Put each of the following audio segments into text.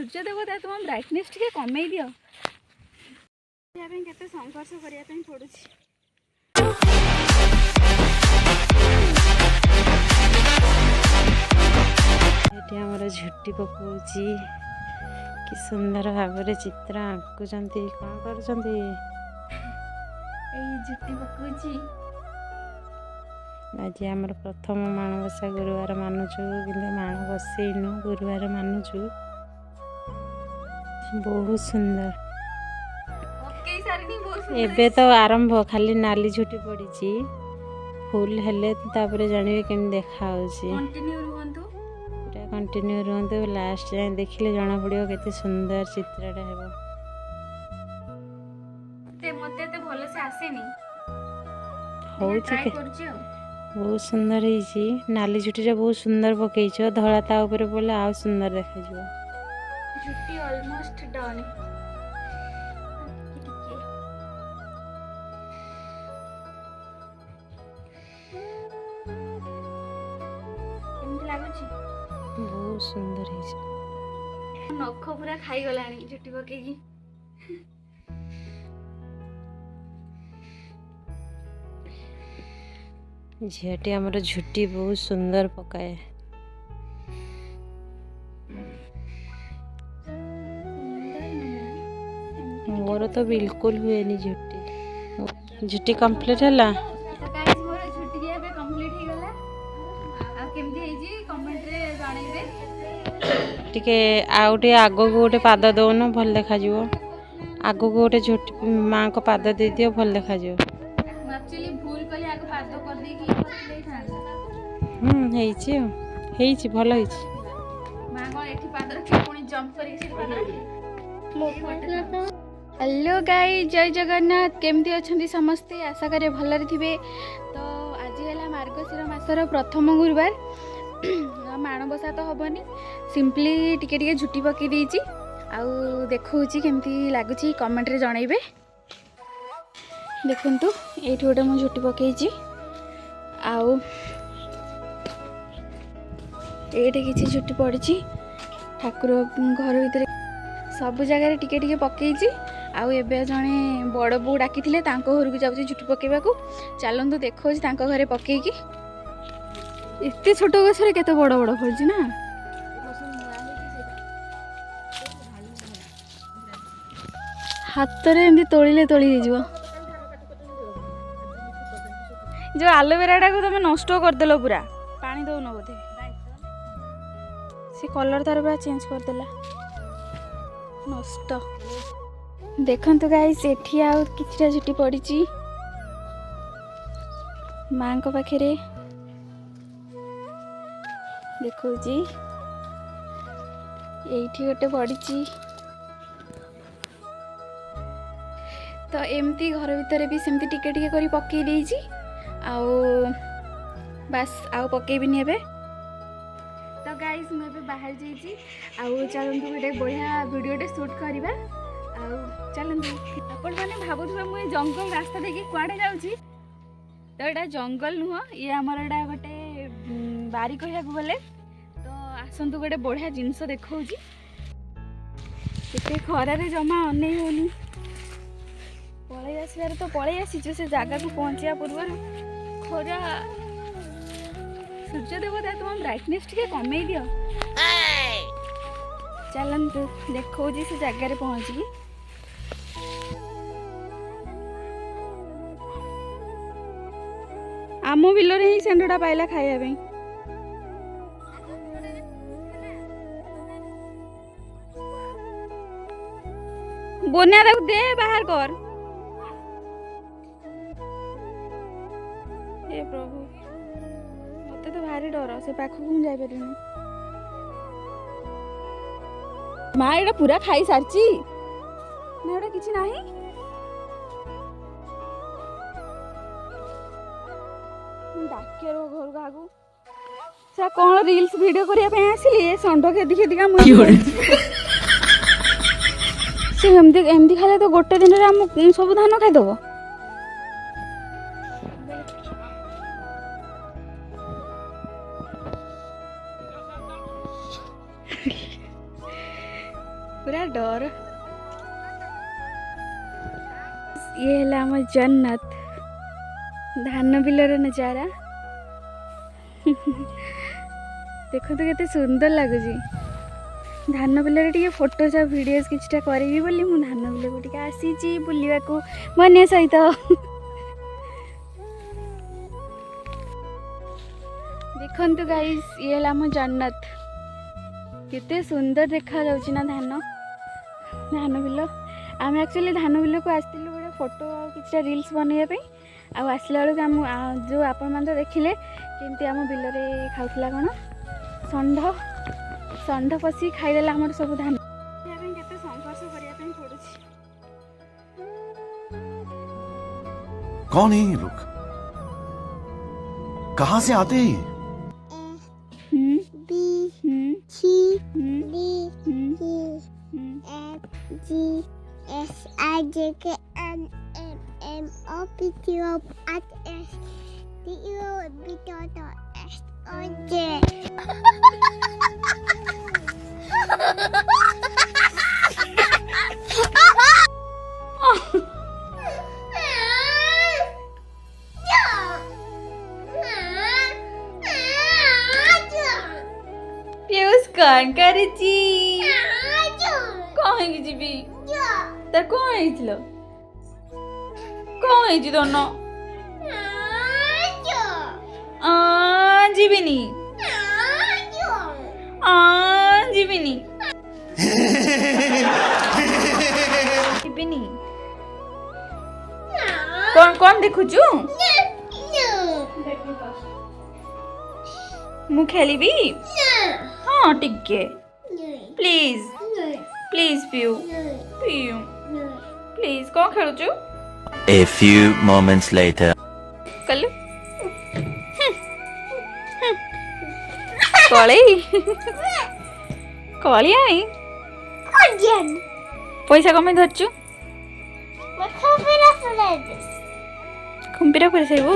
सूर्य देवता तुम ब्राइटनेस टिके कमे दियो केते संघर्ष करिया पे पड़ुछि। एठी हमर झुट्टी पकाउछि कि सुंदर भाव चित्र आंकुचंती कौन करचंती झुट्टी पकाउछि। आज आमर प्रथम माणबसा गुरुवार मानुचु कि माण बसैनु गुरुवार मानुचु बहुत सुंदर। एबे तो आरंभ खाली नाली झुटी पड़ी फुल हेले तापर जानिबे केम देखा होछि। कंटिन्यू रुहंतु पूरा कंटिन्यू रुहंतु लास्ट जाए देखिले जाना पड़ियो केते सुंदर चित्रटा हेबो। मते ते भलो से आसेनी होछि के बहुत सुंदर है। नाली झुटी बहुत सुंदर पकईच धला ता ऊपर बोले आ सुंदर देखा जो। झुट्टी ऑलमोस्ट डन। बहुत सुंदर है। नख पूरा खाई गलानी झुट्टी पकेगी। झीटी आमर झुट्टी बहुत सुंदर पकाए। मोर तो बिल्कुल हुए नहीं झुट्टी। झुट्टी कंप्लीट है ला टिके आउटे आगो गोटे पाद दौन भल देखा जिवो। आगो गोटे झुट्टी माँ को पाद दे दियो भल देखा जिवो। एक्चुअली भूल कली आगे पाद कर दे कि ହେଇଛି ଭଲ ହେଇଛି। मां को एठी पाद रखी पुनी जंप करी से पाद रखी। हेलो गाइस जय जगन्नाथ केमती अछंती समस्ते आशा करे भलरे थिबे। तो आज हैला मार्गशीर मासर प्रथम गुरुवार माणबसा तो हबनी सिंपली टिके टिके झुटी पकी देइची आउ देखौची केमती लागुची कमेंट रे जणाइबे। देखंतु एठी गोटे मु झुटी पकेइची आउ एठी किछि झुटी पड़िची ठाकुर घर भीतर सब जगह टिके टिके पकेइची आउ एबे जणे बड़ बो डाकिथिले तांको घर को जाउची झुटी पकेबाकू। चलंतु देखौची तांको घरे पकेइकी। एते छोट गछरे केते बड़ बड़ फलची ना। हाथ रे एंदी तोळिले तोळी हिजो जो एलोवेरा टाको तुम नष्ट करदेल पूरा पानी दौन बोधे से कलर तार पूरा चेंज करदेला नष्ट। देखंतु गाइस एठी आउ किछटा झुटी पड़ीची मां को पाखरे देखौची एठी गोटे पड़ीची। तो एमती घर भीतर भी सेमती टिके टिके करी पकई देइची आउ बस आउ पकेबिनी एबे। तो गाइस मैं एबे बाहर जाइची आउ चलंतु गोटे बढ़िया वीडियोटे शूट करबा आउ चलंतु। आपण माने भाबुथबा मु जंगल रास्ता देखि कुआडे जाउची तो एटा जंगल नुह ये हमर एटा गोटे बारी कहया गले। तो आसंतु गोटे बढ़िया जिंस देखौची केते खरा रे जमा अनै होनी पळै आसबार तो पळै आसीछु से जागा को पहुंचिया पूर्व खरा सूर्य देवता तुम ब्राइटनेस टिके कमे दियो। चलंतु देखौजी से जगह रे पहुंची आमो बिलो रे ही सेंडोडा पाइला खाइया पे बोनिया ताको दे बाहर कर। हे प्रभु मते तो भारी डर से पाखु को जाई परिनी। माँ एटा पूरा खाई सारची ना एटा किछि नाही। डाके रो घर गागु से कोन रील्स वीडियो करिया पे आसिली ए संडो खेदी खेदिका मुई से एमती खाले तो गोटे दिन रे हम सब धान खाई दबो। पूरा डर ये है आम जन्नत धान बिलर नजारा देखो तो केते सुंदर लगुच धान बिलर टे फोटोज आ भिडियोज किछटा करी बोली मु धान बिल को टे आसी बुलवा को मन सहित देखंतु गाइस ये है आम जन्नत केते सुंदर देखा जाउची ना धान बिल आम एक्चुअली धान बिल को आसलु गोटे फोटो किछटा रील्स बनैया आसला बेलू आम जो आपण मैंने देखिले केमती आम बिलरे खाऊला कौन षंढ पशि खाईदेला आम सब धान केते संघर्ष करने पड़ुछि। कौन है ये लोग? कहाँ से आते हैं? B C D E F G S I J K L M N O P Q R S T U V W X Y Z Piyush कौन करे कौन जीवी तार कौन कौन दोनों जीविनी जीविनी जीविनी कौन कौन देखुचु मु खेलिबी हाँ टिके please please Piyu Piyu please कौन खेलुचु A few moments later. कलु कळई कळी आई पैसा कमे धरचु खुंपीरा कर सेबु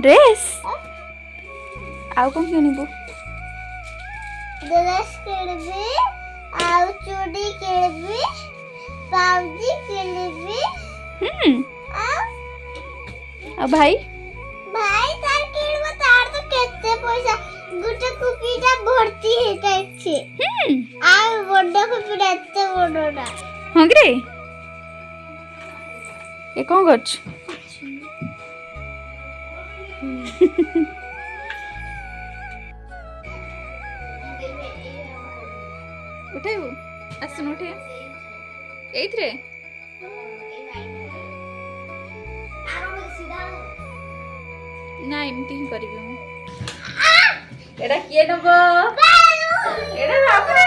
ड्रेस आउ कौन किनिबु ड्रेस किणबी आउ चूड़ी किणबी पाउजी किणबी आ भाई भाई तार किणबो तार तो केते पैसा गुटे कुपीटा भर्ती हेताइछे आ बड्ड कुपीटा एते बड्डटा हाँ रे ये कौन करछ उठेबु आसन उठे एइथरे ना एमती ही करिबि मु एडा किए नबो एडा राखरा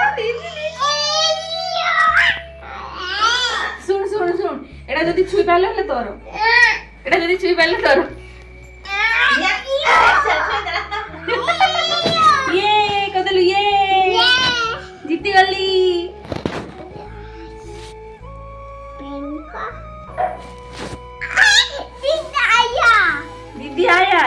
सुन सुन सुन एडा जदी छुई पाले ले तोरो एडा जदी छुई पाले तोरो ये कदलु ये जीती गली दीदी आया